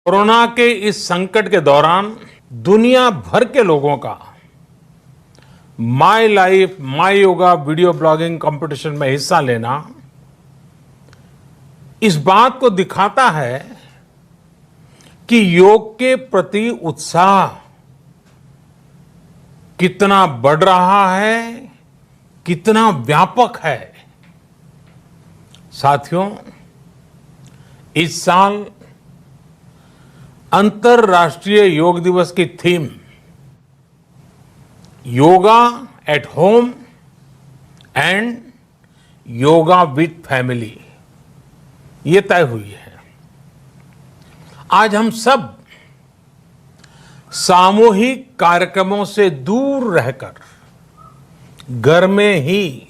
Corona के इस संकट के दौरान दुनिया भर के लोगों का my life my yoga video blogging competition में हिस्सा लेना इस बात को दिखाता है कि योग के प्रति उत्साह कितना बढ़ रहा है, कितना व्यापक है। साथियों, इस साल अंतर्राष्ट्रीय योग दिवस की theme yoga at home and yoga with family ये तय हुई है। आज हम सब सामूहिक कार्यक्रमों से दूर रहकर घर में ही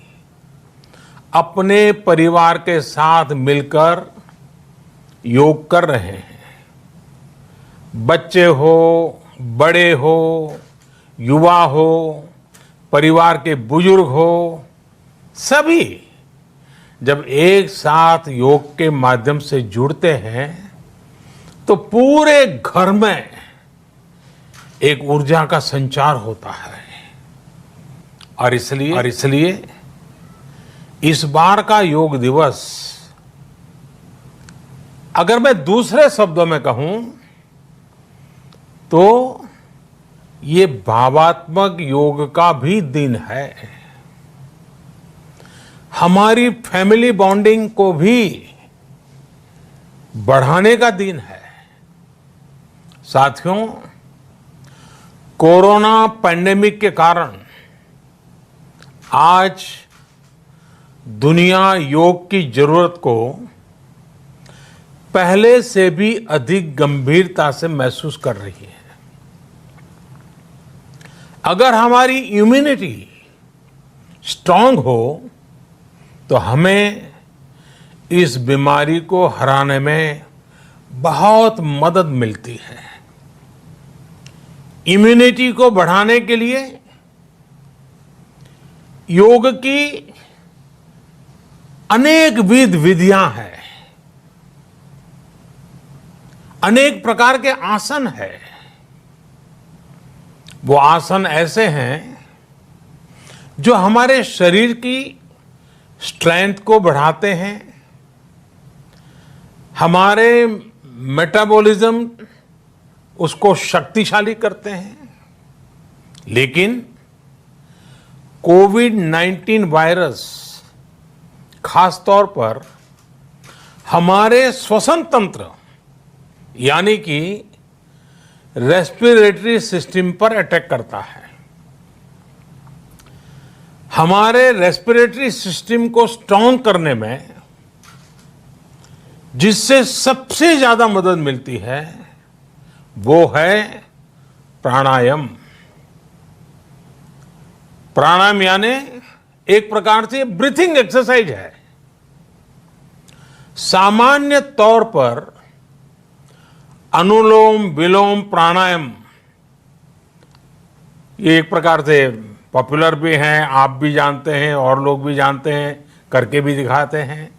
अपने परिवार के साथ मिलकर योग कर रहे हैं। बच्चे हो, बड़े हो, युवा हो, परिवार के बुजुर्ग हो, सभी जब एक साथ योग के माध्यम से जुड़ते हैं तो पूरे घर में एक ऊर्जा का संचार होता है। और इसलिए इस बार का योग दिवस, अगर मैं दूसरे शब्दों में कहूं तो ये भावात्मक योग का भी दिन है। हमारी फैमिली बॉन्डिंग को भी बढ़ाने का दिन है। साथियों, कोरोना पैंडेमिक के कारण आज दुनिया योग की जरूरत को पहले से भी अधिक गंभीरता से महसूस कर रही है। अगर हमारी इम्यूनिटी स्ट्रांग हो तो हमें इस बीमारी को हराने में बहुत मदद मिलती है। इम्यूनिटी को बढ़ाने के लिए योग की अनेक विधियां हैं, अनेक प्रकार के आसन हैं। वो आसन ऐसे हैं जो हमारे शरीर की स्ट्रेंथ को बढ़ाते हैं, हमारे मेटाबॉलिज्म उसको शक्तिशाली करते हैं। लेकिन कोविड-19 वायरस खास तौर पर हमारे श्वसन तंत्र यानी कि रेस्पिरेटरी सिस्टम पर अटैक करता है। हमारे रेस्पिरेटरी सिस्टम को स्ट्रांग करने में जिससे सबसे ज्यादा मदद मिलती है वो है प्राणायाम। प्राणायाम यानी एक प्रकार से ब्रीथिंग एक्सरसाइज है। सामान्य तौर पर अनुलोम विलोम प्राणायाम ये एक प्रकार से पॉपुलर भी हैं, आप भी जानते हैं और लोग भी जानते हैं, करके भी दिखाते हैं।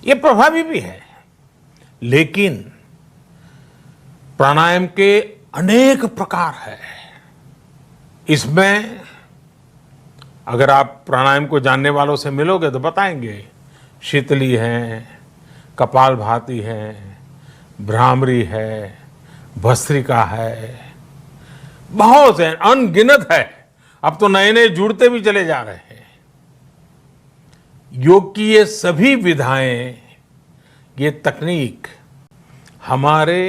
ये प्रभावी भी है। लेकिन प्राणायाम के अनेक प्रकार हैं। इसमें अगर आप प्राणायाम को जानने वालों से मिलोगे तो बताएंगे शीतली है, कपालभाति है, भ्रामरी है, भस्त्रिका है, बहुत है, अनगिनत है। अब तो नए नए जुड़ते भी चले जा रहे हैं। योग की ये सभी विधाएं, ये तकनीक हमारे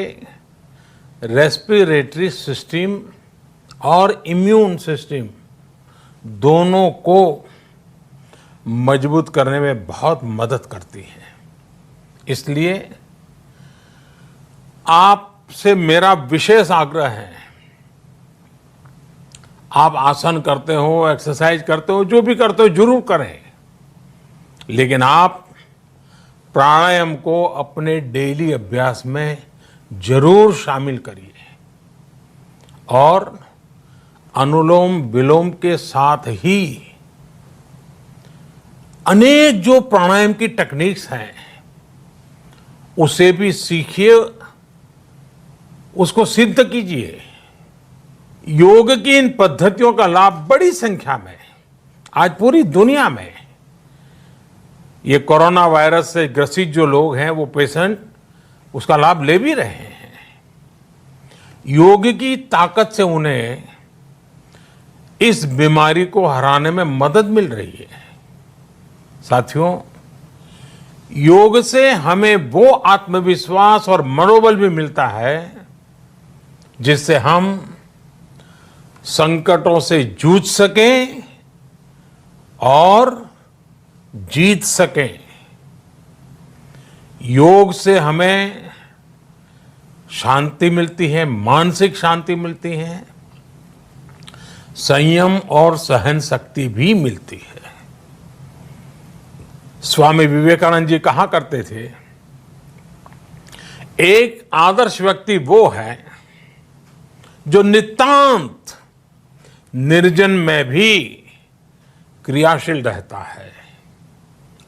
रेस्पिरेटरी सिस्टम और इम्यून सिस्टम दोनों को मजबूत करने में बहुत मदद करती है। इसलिए आपसे मेरा विशेष आग्रह है, आप आसन करते हो, एक्सरसाइज करते हो, जो भी करते हो जरूर करें, लेकिन आप प्राणायाम को अपने डेली अभ्यास में जरूर शामिल करिए। और अनुलोम विलोम के साथ ही अनेक जो प्राणायाम की टेक्निक्स हैं उसे भी सीखिए उसको सिद्ध कीजिए। योग की इन पद्धतियों का लाभ बड़ी संख्या में आज पूरी दुनिया में ये कोरोना वायरस से ग्रसित जो लोग हैं, वो पेशेंट उसका लाभ ले भी रहे हैं। योग की ताकत से उन्हें इस बीमारी को हराने में मदद मिल रही है। साथियों, योग से हमें वो आत्मविश्वास और मनोबल भी मिलता है जिससे हम संकटों से जूझ सकें और जीत सकें। योग से हमें शांति मिलती है, मानसिक शांति मिलती है, संयम और सहन शक्ति भी मिलती है। स्वामी विवेकानंद जी कहा करते थे, एक आदर्श व्यक्ति वो है जो नितांत निर्जन में भी क्रियाशील रहता है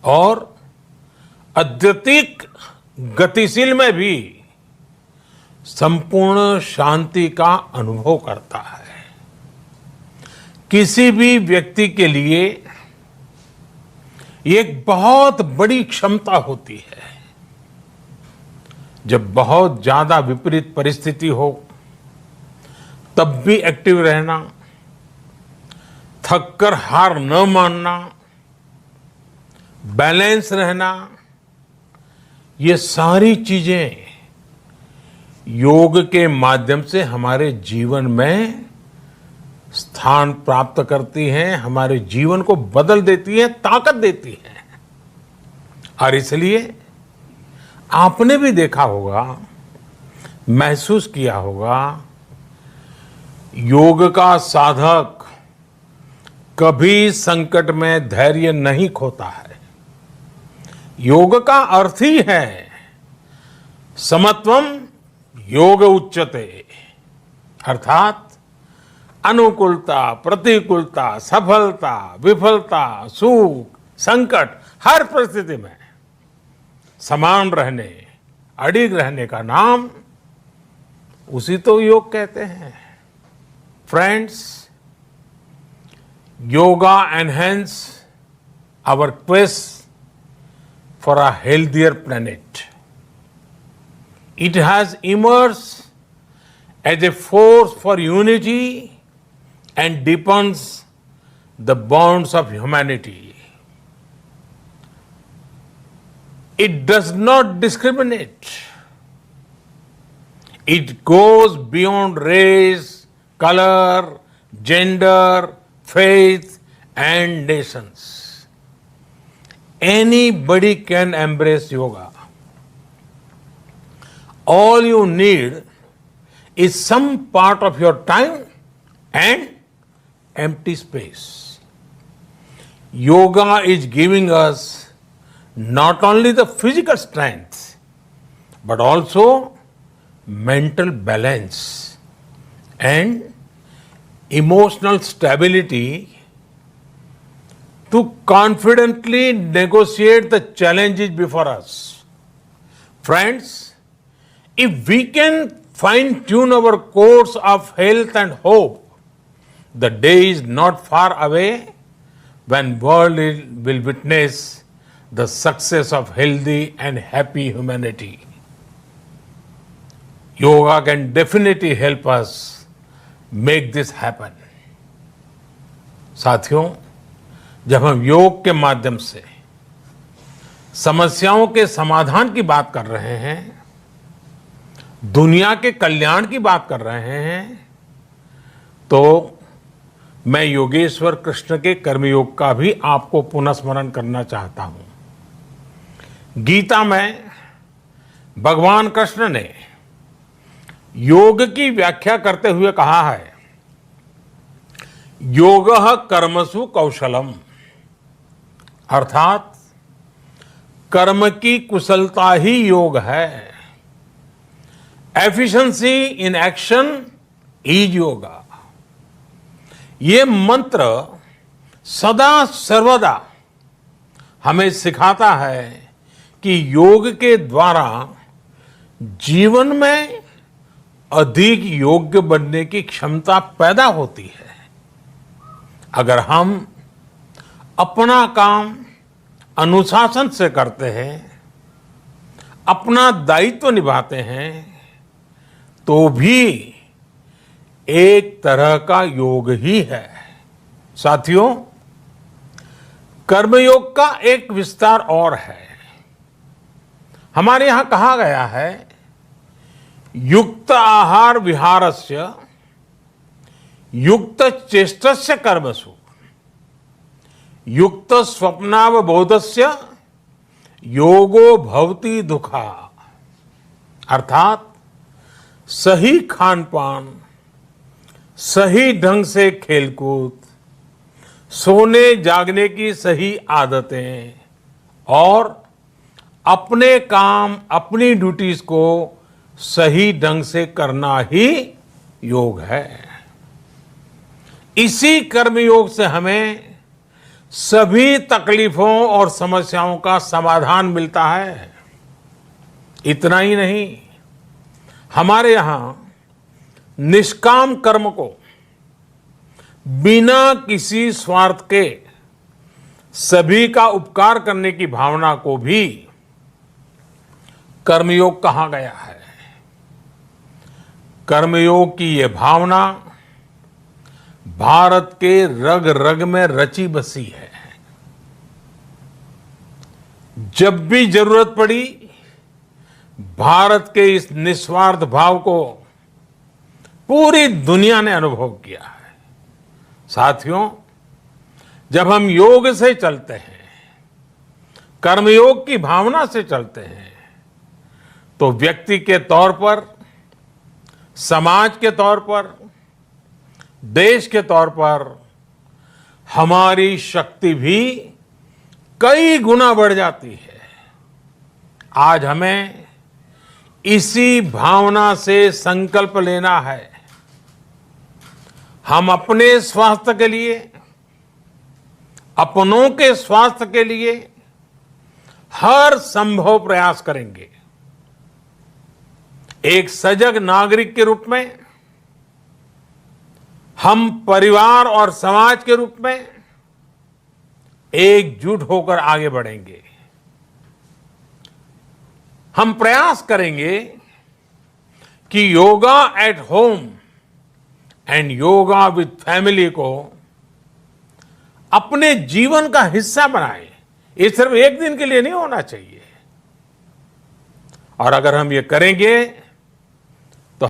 और अत्यधिक गतिशील में भी संपूर्ण शांति का अनुभव करता है। किसी भी व्यक्ति के लिए ये एक बहुत बड़ी क्षमता होती है। जब बहुत ज्यादा विपरीत परिस्थिति हो तब भी एक्टिव रहना, थककर हार न मानना, बैलेंस रहना, ये सारी चीजें योग के माध्यम से हमारे जीवन में स्थान प्राप्त करती हैं, हमारे जीवन को बदल देती है, ताकत देती है। और इसलिए आपने भी देखा होगा, महसूस किया होगा, योग का साधक कभी संकट में धैर्य नहीं खोता है। योग का अर्थ ही है समत्वम योग उच्यते, अर्थात अनुकूलता, प्रतिकूलता, सफलता, विफलता, सुख, संकट, हर परिस्थिति में समान रहने, अडिग रहने का नाम उसी तो योग कहते हैं। Friends, yoga enhance our quest for a healthier planet. It has emerged as a force for unity and deepens the bonds of humanity. It does not discriminate. It goes beyond race, color, gender, faith, and nations. Anybody can embrace yoga. All you need is some part of your time and empty space. Yoga is giving us not only the physical strength, but also mental balance and emotional stability to confidently negotiate the challenges before us. Friends, if we can fine-tune our course of health and hope, the day is not far away when world will witness the success of healthy and happy humanity. Yoga can definitely help us make this happen. साथियों, जब हम योग के माध्यम से समस्याओं के समाधान की बात कर रहे हैं, दुनिया के कल्याण की बात कर रहे हैं, तो मैं योगेश्वर कृष्ण के कर्मयोग का भी आपको पुनः स्मरण करना चाहता हूं। गीता में भगवान कृष्ण ने योग की व्याख्या करते हुए कहा है, योगः कर्मसु कौशलम, अर्थात कर्म की कुशलता ही योग है। Efficiency in action is yoga. ये मंत्र सदा सर्वदा हमें सिखाता है कि योग के द्वारा जीवन में अधिक योग्य बनने की क्षमता पैदा होती है अगर हम अपना काम अनुशासन से करते हैं, अपना दायित्व निभाते हैं, तो भी एक तरह का योग ही है। साथियों, कर्मयोग का एक विस्तार और है। हमारे यहां कहा गया है, युक्त आहार विहारस्य युक्त चेष्टस्य कर्मसु युक्त स्वप्नावबोधस्य योगो भवति दुखा। अर्थात सही खान पान, सही ढंग से खेलकूद, सोने जागने की सही आदतें और अपने काम, अपनी ड्यूटीज को सही ढंग से करना ही योग है। इसी कर्मयोग से हमें सभी तकलीफों और समस्याओं का समाधान मिलता है। इतना ही नहीं, हमारे यहां निष्काम कर्म को बिना किसी स्वार्थ के सभी का उपकार करने की भावना को भी कर्मयोग कहा गया है। कर्मयोग की यह भावना भारत के रग रग में रची बसी है। जब भी जरूरत पड़ी, भारत के इस निस्वार्थ भाव को पूरी दुनिया ने अनुभव किया है। साथियों, जब हम योग से चलते हैं, कर्मयोग की भावना से चलते हैं, तो व्यक्ति के तौर पर, समाज के तौर पर, देश के तौर पर हमारी शक्ति भी कई गुना बढ़ जाती है। आज हमें इसी भावना से संकल्प लेना है। हम अपने स्वास्थ्य के लिए, अपनों के स्वास्थ्य के लिए हर संभव प्रयास करेंगे। एक सजग नागरिक के रूप में, हम परिवार और समाज के रूप में एकजुट होकर आगे बढ़ेंगे। हम प्रयास करेंगे कि yoga at home and yoga with family को अपने जीवन का हिस्सा बनाएं। ये सिर्फ एक दिन के लिए नहीं होना चाहिए। और अगर हम ये करेंगे